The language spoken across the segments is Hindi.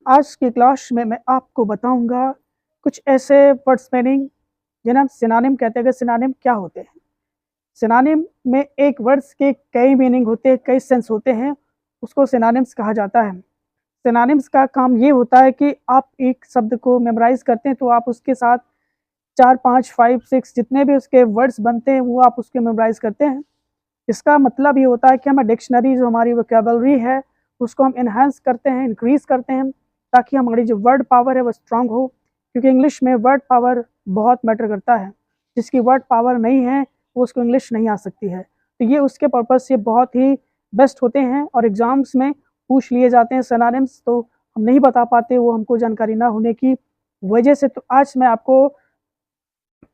आज की क्लास में मैं आपको बताऊंगा कुछ ऐसे वर्ड्स मीनिंग जिन्हें हम सिनोनिम कहते हैं कि सिनोनिम क्या होते हैं। सिनोनिम में एक वर्ड्स के कई मीनिंग होते हैं, कई सेंस होते हैं, उसको सिनोनिम्स कहा जाता है। सिनोनिम्स का काम ये होता है कि आप एक शब्द को मेमोराइज करते हैं तो आप उसके साथ 4, 5, 5, 6 जितने भी उसके वर्ड्स बनते हैं वो आप उसके मेमोराइज करते हैं। इसका मतलब ये होता है कि हमें डिक्शनरी जो हमारी वोकैबुलरी है उसको हम इन्हांस करते हैं, इंक्रीज करते हैं, ताकि हमारी जो वर्ड पावर है वो स्ट्रांग हो। क्योंकि इंग्लिश में वर्ड पावर बहुत मैटर करता है। जिसकी वर्ड पावर नहीं है वो उसको इंग्लिश नहीं आ सकती है। तो ये उसके पर्पज़ से बहुत ही बेस्ट होते हैं और एग्ज़ाम्स में पूछ लिए जाते हैं सिनोनिम्स, तो हम नहीं बता पाते वो हमको जानकारी ना होने की वजह से। तो आज मैं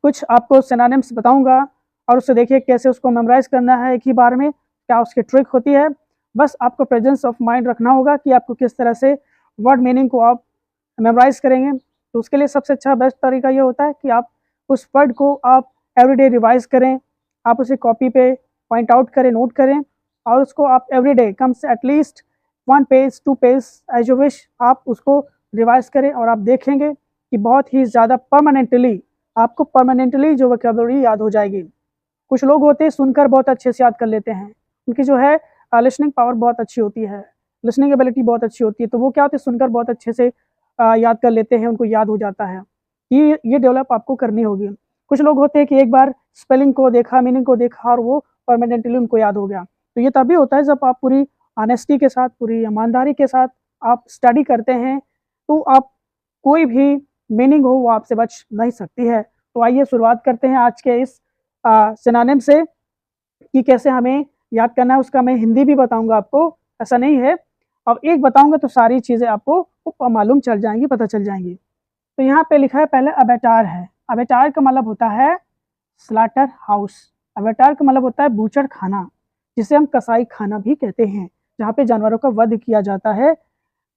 कुछ आपको सिनोनिम्स बताऊंगा और उससे देखिए कैसे उसको मेमोराइज करना है एक ही बार में, क्या उसकी ट्रिक होती है। बस आपको प्रेजेंस ऑफ माइंड रखना होगा कि आपको किस तरह से वर्ड मीनिंग को आप मेमोराइज करेंगे। तो उसके लिए सबसे अच्छा बेस्ट तरीका ये होता है कि आप उस वर्ड को आप एवरीडे रिवाइज करें, आप उसे कॉपी पे पॉइंट आउट करें, नोट करें और उसको आप एवरीडे कम से at least 1 page 2 page as you wish आप उसको रिवाइज करें और आप देखेंगे कि बहुत ही ज़्यादा आपको परमानेंटली जो वोकैबुलरी याद हो जाएगी। कुछ लोग होते हैं सुनकर बहुत अच्छे से याद कर लेते हैं, उनकी जो है लिसनिंग पावर बहुत अच्छी होती है, लिसनिंग एबिलिटी बहुत अच्छी होती है, तो वो क्या होते हैं सुनकर बहुत अच्छे से याद कर लेते हैं, उनको याद हो जाता है। ये डेवलप आपको करनी होगी। कुछ लोग होते हैं कि एक बार स्पेलिंग को देखा, मीनिंग को देखा और वो परमानेंटली उनको याद हो गया। तो ये तभी होता है जब आप पूरी ऑनेस्टी के साथ, पूरी ईमानदारी के साथ आप स्टडी करते हैं, तो आप कोई भी मीनिंग हो वो आपसे बच नहीं सकती है। तो आइए शुरुआत करते हैं आज के इस सिनोनिम से कि कैसे हमें याद करना है। उसका मैं हिंदी भी बताऊंगा आपको, ऐसा नहीं है। अब एक बताऊंगा तो सारी चीज़ें आपको मालूम चल जाएंगी, पता चल जाएंगी। तो यहाँ पे लिखा है पहले अबेटार है। अबेटार का मतलब होता है स्लाटर हाउस। अबेटार का मतलब होता है बूचड़ खाना, जिसे हम कसाई खाना भी कहते हैं, जहाँ पे जानवरों का वध किया जाता है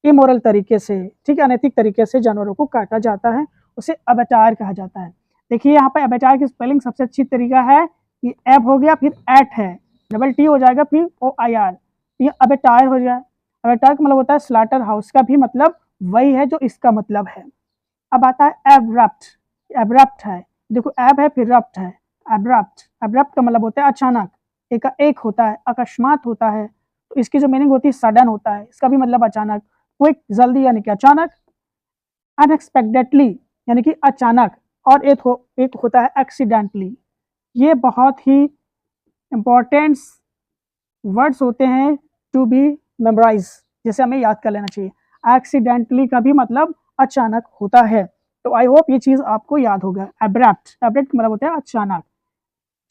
इमोरल तरीके से, ठीक है, अनैतिक तरीके से जानवरों को काटा जाता है, उसे अबेटार कहा जाता है। देखिए यहाँ पे अबेटार की स्पेलिंग सबसे अच्छी तरीका है कि एब हो गया, फिर एट है, डबल टी हो जाएगा, फिर ओ आई आर, ये अबेटार हो जाए। अबेटार का मतलब होता है स्लाटर हाउस, का भी मतलब वही है जो इसका मतलब है। अब आता है एब्रप्ट। एब्रप्ट है, देखो एब है फिर रप्ट है, एब्रप्ट। एब्रप्ट का मतलब होता है अचानक, एक होता है, अकस्मात होता है। तो इसकी जो मीनिंग होती है सडन होता है, इसका भी मतलब अचानक, क्विक, जल्दी यानी कि अचानक। अनएक्सपेक्टेडली यानी कि अचानक, और एक होता है एक्सीडेंटली। ये बहुत ही इंपॉर्टेंट वर्ड्स होते हैं टू बी मेमोराइज, जैसे हमें याद कर लेना चाहिए। एक्सीडेंटली का भी मतलब अचानक होता है। तो आई होप ये चीज़ आपको याद होगा। एब्रप्ट, एब्रप्ट मतलब होता है अचानक,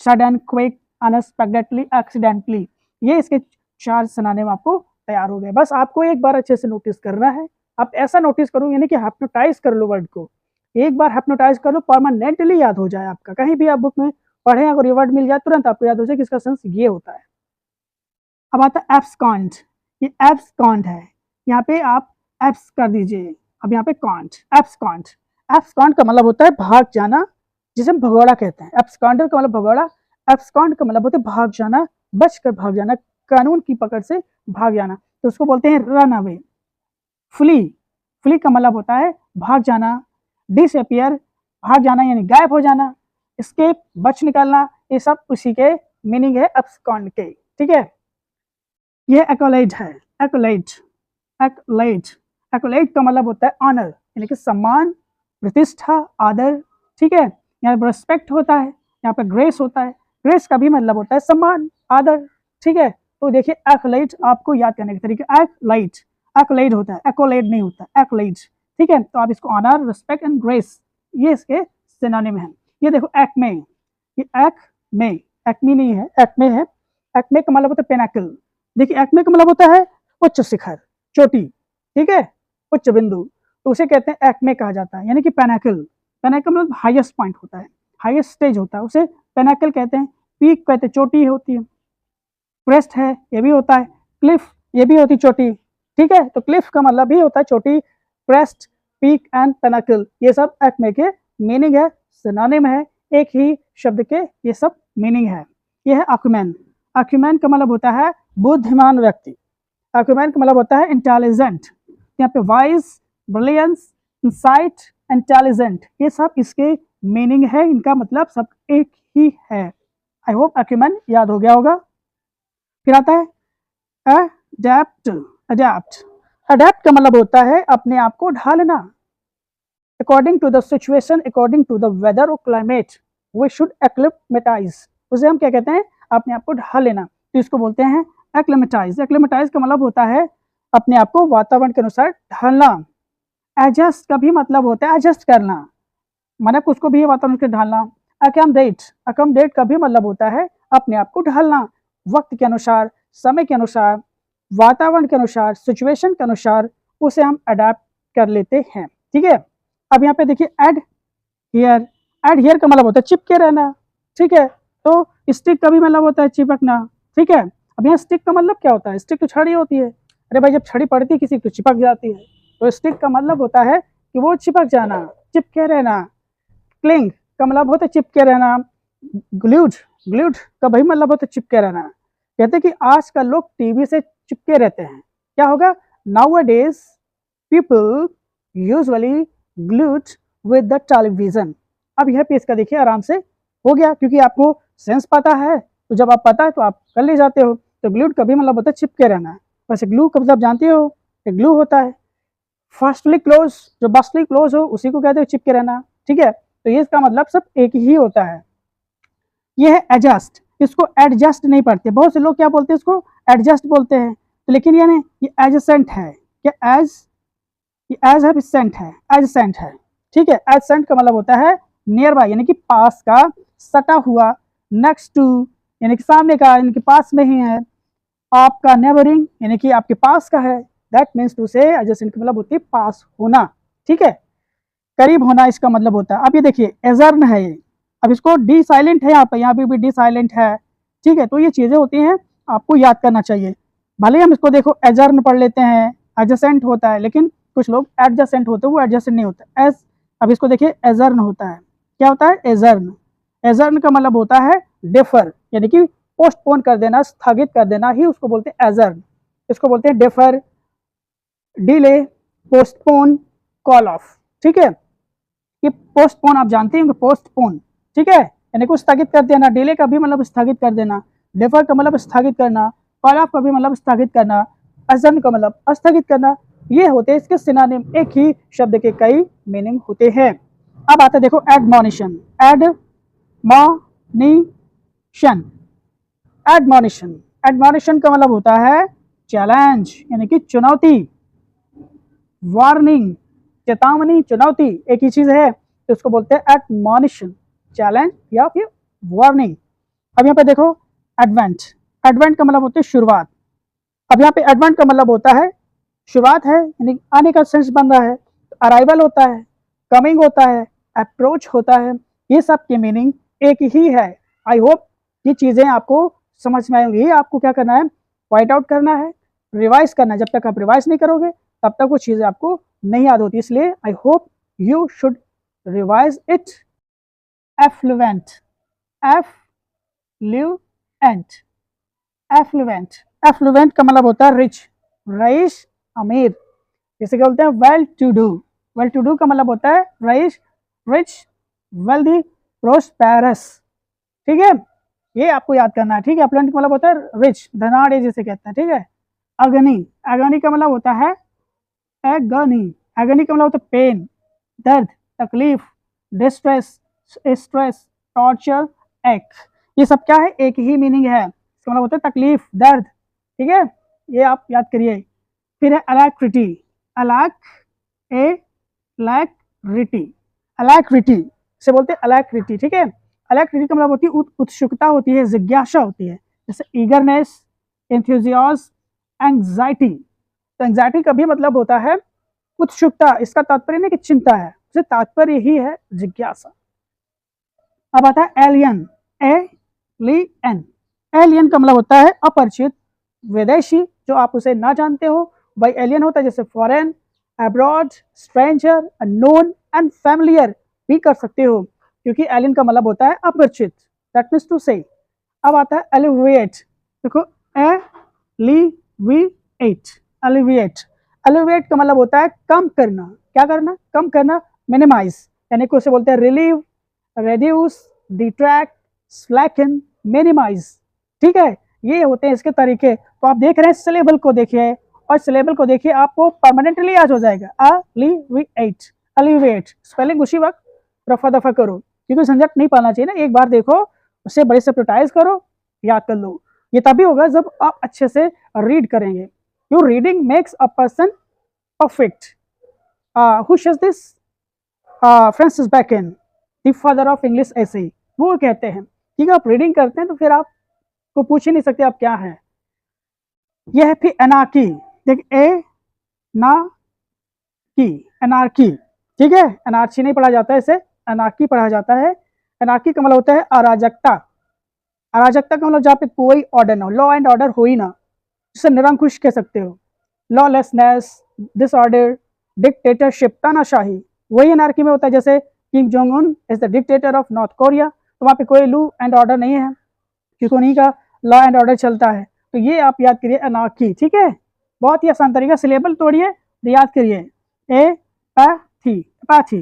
सडन, क्विक, अनएक्सपेक्टेडली, एक्सीडेंटली। ये इसके 4 सिनोनिम आपको तैयार हो गए। बस आपको एक बार अच्छे से नोटिस करना है। आप ऐसा नोटिस करो यानी कि हिप्नोटाइज कर लो वर्ड को, एक बार हिप्नोटाइज कर लो, परमानेंटली याद हो जाए आपका। कहीं भी आप बुक में पढ़ें अगर ये वर्ड मिल जाए तुरंत आपको याद हो जाए कि इसका सेंस ये होता है। अब आता है एब्सकॉन्ड। ये एब्सकॉन्ड है, यहाँ पे आप एब्स कर दीजिए, अब यहाँ पे कॉन्ट, एब्सकॉन्ड। एब्सकॉन्ड का मतलब होता है भाग जाना, जिसे हम भगौड़ा कहते हैं। एब्सकॉन्डर का मतलब भगौड़ा, एब्सकॉन्ड का मतलब होता है भाग जाना, बचकर भाग जाना, कानून की पकड़ से भाग जाना, तो उसको बोलते हैं रन अवे। फ्ली, फ्ली का मतलब होता है भाग जाना। डिसअपियर, भाग जाना यानी गायब हो जाना। एस्केप, बच निकलना, ये सब उसी के मीनिंग है एब्सकॉन्ड के, ठीक है। यह एक्कोलाइड है, एक्कोलाइड, एक्कोलाइड। एक्कोलाइड का मतलब होता है ऑनर यानी कि सम्मान, प्रतिष्ठा, आदर, ठीक है। यहाँ पर रिस्पेक्ट होता है, यहाँ पर ग्रेस होता है। ग्रेस का भी मतलब होता है सम्मान, आदर, ठीक है। तो देखिए एक्कोलाइड आपको याद करने के तरीके, एक्कोलाइड, एक्कोलाइड होता है, एक्कोलाइड नहीं होता, एक्कोलाइड, ठीक है। तो आप इसको ऑनर, रिस्पेक्ट एंड ग्रेस, ये इसके सिनोनिम है। ये देखो एक्मे, ये एक्मे, एक्मी नहीं है, एक्मे है। एक्मे का मतलब होता है पिनाकल। देखिए एक्मे का मतलब होता है उच्च शिखर, चोटी, ठीक है, उच्च बिंदु, तो उसे कहते हैं एक्मे कहा जाता है, यानी कि पेनाकल। पेनाकल मतलब हाईएस्ट पॉइंट होता है, हाईएस्ट स्टेज होता है, उसे पेनाकल कहते हैं। पीक कहते हैं चोटी होती है। क्रेस्ट है, ये भी होता है। क्लिफ, ये भी होती चोटी, ठीक है। तो क्लिफ का मतलब भी होता है चोटी। क्रेस्ट, पीक एंड पेनाकल, ये सब एक्मे के मीनिंग है, सिनोनिम है, एक ही शब्द के ये सब मीनिंग है। ये है अक्यूमेन। अक्यूमेन का मतलब होता है बुद्धिमान व्यक्ति। अक्यूमेन का मतलब होता है इंटेलिजेंट, यहाँ पे वाइज, ब्रिलियंस, इंसाइट, इंटेलिजेंट, ये सब इसके मीनिंग है, इनका मतलब सब एक ही है। आई होप अक्यूमेंट याद हो गया होगा। फिर आता है अडेप्ट। अडेप्ट अडेप्ट का मतलब होता है अपने आप को ढालना। According to the situation, according to the weather और क्लाइमेट, वी शुड एक्लिमेटाइज। उसे हम क्या कहते हैं, अपने आप को ढाल लेना, तो इसको बोलते हैं एक्लिमेटाइज। एक्लिमेटाइज का मतलब होता है अपने आप को वातावरण के अनुसार ढालना। एडजस्ट का भी मतलब होता है एडजस्ट करना, मतलब उसको भी वातावरण से ढालना। अकोमोडेट, अकोमोडेट का भी मतलब होता है अपने आप को ढालना, वक्त के अनुसार, समय के अनुसार, वातावरण के अनुसार, सिचुएशन के अनुसार उसे हम अडेप्ट कर लेते हैं। ठीक है, अब यहाँ पे देखिए एड हियर। एड हियर का मतलब होता है चिपके रहना। ठीक है, तो स्टिक का भी मतलब होता है चिपकना। ठीक है, अब यहाँ स्टिक का मतलब क्या होता है, स्टिक तो छड़ी होती है। अरे भाई जब छड़ी पड़ती है किसी तो चिपक जाती है, तो स्टिक का मतलब होता है कि वो चिपक जाना, चिपके रहना। क्लिंग का मतलब होता है चिपके रहना। ग्लूड, ग्लूड का भाई मतलब होता है चिपके रहना। कहते हैं कि आजकल लोग टीवी से चिपके रहते हैं। क्या होगा, nowadays people usually glued with the television. अब यह पेज का देखिए आराम से हो गया, क्योंकि आपको सेंस पता है, तो जब आप पता है तो आप कर ले जाते हो। तो ग्लूड का भी मतलब होता है चिपके रहना। वैसे ग्लू का मतलब जानते हो, ग्लू होता है फर्स्टली क्लोज, जो बस्टली क्लोज हो उसी को कहते हो चिपके रहना। ठीक है, तो ये इसका मतलब सब एक ही होता है। ये है एडजस्ट, इसको एडजस्ट नहीं पढ़ते, बहुत से लोग क्या बोलते हैं, इसको एडजस्ट बोलते हैं, तो लेकिन ये नहीं, ये एडजेसेंट है। क्या एज, ये एज है, सेंट है, एडजेसेंट है। ठीक है, एडजेसेंट का मतलब होता है नियर बाय, यानी कि पास का, सटा हुआ। नेक्स्ट टू यानी कि सामने का, यानी कि पास में ही है। आपका नेबरिंग यानी कि आपके पास का है। दैट मीन्स टू से एडजेसेंट का मतलब होती है पास होना। ठीक है, करीब होना इसका मतलब होता है। अब ये देखिए एजर्न है ये, अब इसको डी साइलेंट है, यहाँ पे भी डी साइलेंट है। ठीक है, तो ये चीजें होती हैं आपको याद करना चाहिए। भले हम इसको देखो एजर्न पढ़ लेते हैं, एडजेसेंट होता है, लेकिन कुछ लोग एडजेसेंट होते हैं, वो एडजेसेंट नहीं होता एज। अब इसको देखिए एजर्न होता है। क्या होता है, एजर्न। एजर्न का मतलब होता है डिफर, यानी कि पोस्टपोन कर देना, स्थगित कर देना ही उसको बोलते हैं एजर्न। इसको बोलते हैं differ, delay, postpone, call of. ठीक है, ये पोस्टपोन आप जानते हैं, पोस्टपोन। ठीक है, यानी कुछ स्थगित कर देना। डिले का भी मतलब स्थगित कर देना, डिफर का मतलब स्थगित करना, कॉल ऑफ का भी मतलब स्थगित करना, अजन का मतलब स्थगित करना। ये होते हैं इसके सिनोनिम, एक ही शब्द के कई मीनिंग होते हैं। अब आता है देखो एडमोनिशन। एडमोनिशन, एडमोनिशन, एडमोनिशन का मतलब होता है चैलेंज, यानी कि चुनौती। वार्निंग, चेतावनी, चुनौती एक ही चीज है, तो उसको बोलते हैं एडमोनिशन, चैलेंज या फिर वार्निंग। अब यहाँ पे देखो एडवेंट। एडवेंट का मतलब होता है शुरुआत। अब यहाँ पे एडवेंट का मतलब होता है शुरुआत है, यानी आने का सेंस बन रहा है। अराइवल होता है, कमिंग होता है, अप्रोच होता है, ये सब की मीनिंग एक ही है। आई होप ये चीजें आपको समझ में आएंगी। आपको क्या करना है, पॉइंट आउट करना है, रिवाइज करना है। जब तक आप रिवाइज नहीं करोगे तब तक वो चीजें आपको नहीं याद होती, इसलिए I hope you should revise it. Affluent, affluent, affluent, affluent का मतलब होता है रिच, रईस, अमीर। जैसे क्या बोलते हैं well to do. Well to do का मतलब होता है रईस, रिच, वेल्दी, प्रोस्पेरस। ठीक है, ये आपको याद करना है। ठीक है, एफ्लुएंट का मतलब होता है रिच, धनाढ़ जिसे कहते हैं। ठीक है, अग्नि, अग्नि का मतलब होता है एगनी। एगनी का मतलब होता है पेन, दर्द, तकलीफ, डिस्ट्रेस, स्ट्रेस, टॉर्चर, एक। ये सब क्या है, एक ही मीनिंग है। इसका मतलब होता है तकलीफ, दर्द। ठीक है, ये आप याद करिए। फिर है अलैक्रिटी। अलैक, ए लैक्रिटी, अलैक्रिटी से बोलते हैं अलैक्रिटी। ठीक है, अलैक्रिटी का मतलब होती है उत्सुकता होती है, जिज्ञासा होती है। जैसे ईगरनेस, एंथुजियाज्म, एंग्जाइटी। तो एंग्जाइटी का भी मतलब होता है उत्सुकता, इसका तात्पर्य नहीं कि चिंता है, उसे तात्पर्य ही है जिज्ञासा। अब आता है एलियन। एलियन, एलियन का मतलब होता है अपरिचित, विदेशी, जो आप उसे ना जानते हो, भाई एलियन होता है। जैसे foreign, abroad, stranger, unknown and familiar भी कर सकते हो, क्योंकि एलियन का मतलब होता है अपरिचित। दैट मीन्स टू से। अब आता है एलिविएट। देखो एलिविएट, एलिविएट, एलिवेट का मतलब होता है कम करना, क्या करना, कम करना, मिनिमाइज, यानी कि उसे बोलते हैं रिलीव, रेड्यूस, डिट्रैक्ट, स्लैकन, मिनिमाइज। ठीक है, ये होते हैं इसके तरीके। तो आप देख रहे हैं सिलेबल को देखिए, और सिलेबल को देखिए, आपको परमानेंटली याद हो जाएगा। अलिवेट, अलिवेट स्पेलिंग उसी वक्त रफा दफा करो, क्योंकि झंझट नहीं पाना चाहिए ना, एक बार देखो उसे बड़े से प्रैक्टिस करो, याद कर लो। ये तभी होगा जब आप अच्छे से रीड करेंगे। Your reading makes a person perfect. Who says this? Francis Bacon, the father of English ऐसे ही वो कहते हैं कि आप रीडिंग करते हैं तो फिर आपको पूछ ही नहीं सकते आप क्या हैं। यह है फिर एनार्की, देख ए ना की, एनार्की, ठीक है, एनार्की नहीं पढ़ा जाता है, इसे एनार्की पढ़ा जाता है। एनार्की का मतलब होता है अराजकता। अराजकता का मतलब जहाँ पे कोई ऑर्डर ना हो, लॉ एंड ऑर्डर हो ही ना, जिसे निरंकुश कह सकते हो। लॉलेसनेस, डिसऑर्डर, डिक्टेटरशिप, तानाशाही, वही एनार्की में होता है। जैसे Kim Jong Un is the dictator of north Korea, तो वहाँ पे कोई लॉ एंड ऑर्डर नहीं है, क्योंकि उन्हीं का लॉ एंड ऑर्डर चलता है। तो ये आप याद करिए एनार्की, ठीक है, बहुत ही आसान तरीका, सिलेबल तोड़िए, याद करिए। एपैथी, एपैथी,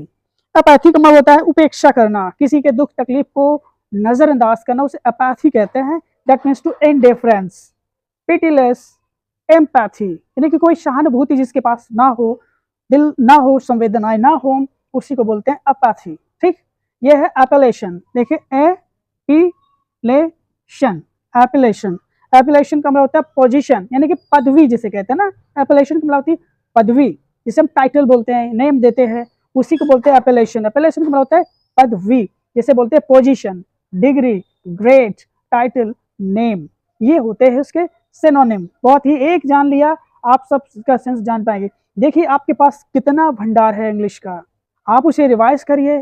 एपैथी का मतलब होता है उपेक्षा करना, किसी के दुख तकलीफ को नजरअंदाज करना, उसे एपैथी कहते हैं। That means to indifference, pitiless, empathy, यानी कि कोई सहानुभूति जिसके पास ना हो, दिल ना हो, संवेदनाएं ना हो, उसी को बोलते हैं अपैथी। ठीक, ये है एपेलेशन। देखिए एपिलेशन, एपिलेशन, एपिलेशन का मतलब होता है पोजीशन, यानी कि पदवी जिसे कहते हैं ना, एपिलेशन का मतलब होती है पदवी, जिसे हम टाइटल बोलते हैं, नेम देते हैं, उसी को बोलते हैं एपिलेशन। एपिलेशन का मतलब होता है पदवी, जैसे बोलते हैं position, degree, grade, title, name, ये होते हैं उसके सिनोनिम। बहुत ही एक जान लिया, आप सब का सेंस जान पाएंगे। देखिए आपके पास कितना भंडार है इंग्लिश का, आप उसे रिवाइज करिए।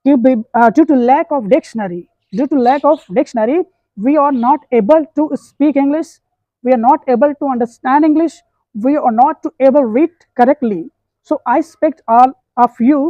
Due to lack of dictionary, due to lack of dictionary we are not able to speak English, we are not able to understand English, we are not to able read correctly. So I expect all of you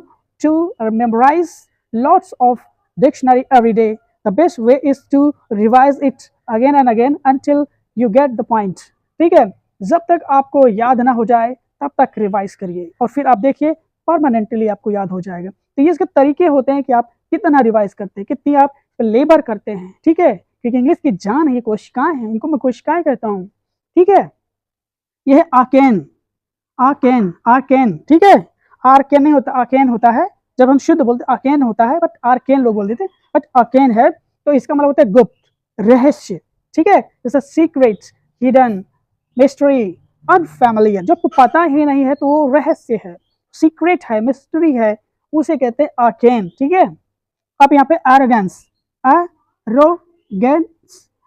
to memorize lots of dictionary every day. The best way is to revise it again and again until you get the point. ठीक है, जब तक आपको याद ना हो जाए तब तक रिवाइज करिए, और फिर आप देखिए परमानेंटली आपको याद हो जाएगा। तो ये इसके तरीके होते हैं कि आप कितना रिवाइज करते हैं, कितनी आप लेबर करते हैं। ठीक है, क्योंकि इंग्लिश की जान है, ये कोशिकाएं हैं, इनको मैं कोशिकाएं कहता हूँ। ठीक है, यह है आकेन, आकेन, आकेन, ठीक है, आर्केन नहीं होता, आकेन होता है। जब हम शुद्ध बोलते आकेन होता है, बट आर्केन लोग बोल देते हैं, बट आकेन है। तो इसका मतलब होता है गुप्त, रहस्य। ठीक है, जैसे सीक्रेट, हिडन, मिस्ट्री, अनफैमिलियर, जो आपको पता ही नहीं है तो वो रहस्य है, सीक्रेट है, मिस्ट्री है, उसे कहते हैं आकेन। ठीक है, अब यहाँ पे एरोगेंस, एरोगेंस,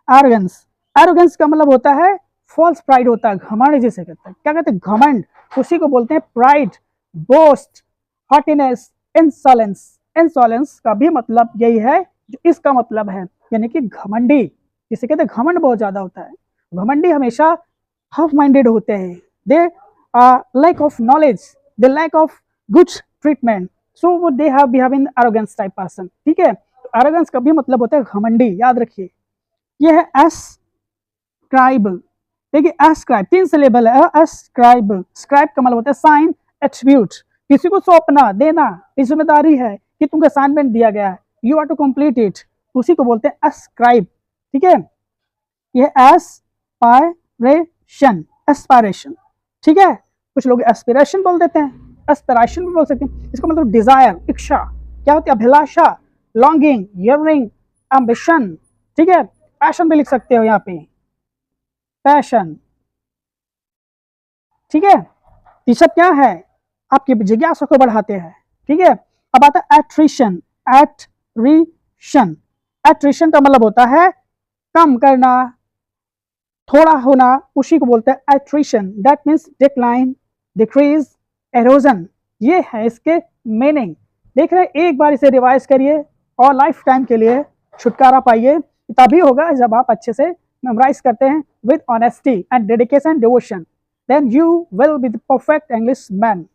एरोगेंस, एरोगेंस का मतलब होता है फॉल्स प्राइड होता है, घमंड जिसे कहते हैं। क्या कहते हैं? घमंड, उसी को बोलते हैं प्राइड, बोस्ट, हॉटीनेस, इंसोलेंस। इंसोलेंस का भी मतलब यही है जो इसका मतलब है, यानी कि घमंडी, जिसे कहते हैं घमंड बहुत ज्यादा होता है। घमंडी हमेशा हाफ माइंडेड होते हैं, they lack of knowledge, they lack of good treatment, so they have behaving arrogance type person. ठीक है, तो एरोगेंस का भी मतलब होता है घमंडी, याद रखिए। यह है एस्क्राइब, देखिए एस्क्राइब 3 सिलेबल है। एस्क्राइब, स्क्राइब का मतलब होता है साइन, एट्रीब्यूट, किसी को सौंपना, देना, जिम्मेदारी है कि तुमको असाइनमेंट दिया गया है, you are to complete it, उसी को बोलते हैं एस्क्राइब। ठीक है, यह एस्पायरेशन, एस्पायरेशन, ठीक है, कुछ लोग एस्पिरेशन बोल देते हैं, एस्पिरेशन भी बोल सकते हैं। इसका मतलब डिजायर, इच्छा, क्या होती है? अभिलाषा, लॉन्गिंग, यर्निंग, एम्बिशन। ठीक है, पैशन भी लिख सकते हो यहाँ पे, पैशन। ठीक है, ये सब क्या है? आपकी जिज्ञासा को बढ़ाते हैं। ठीक है, अब आता है एट्रिशन, एट्रिशन, एट्रिशन का मतलब होता है कम करना, थोड़ा होना, उसी को बोलते हैं attrition. That means decline, decrease, halogen, ये है इसके मीनिंग। देख रहे हैं, एक बार इसे रिवाइज करिए और लाइफ टाइम के लिए छुटकारा पाइए। तभी होगा जब आप अच्छे से मेमोराइज करते हैं with honesty and dedication, devotion, then you will be the perfect English man.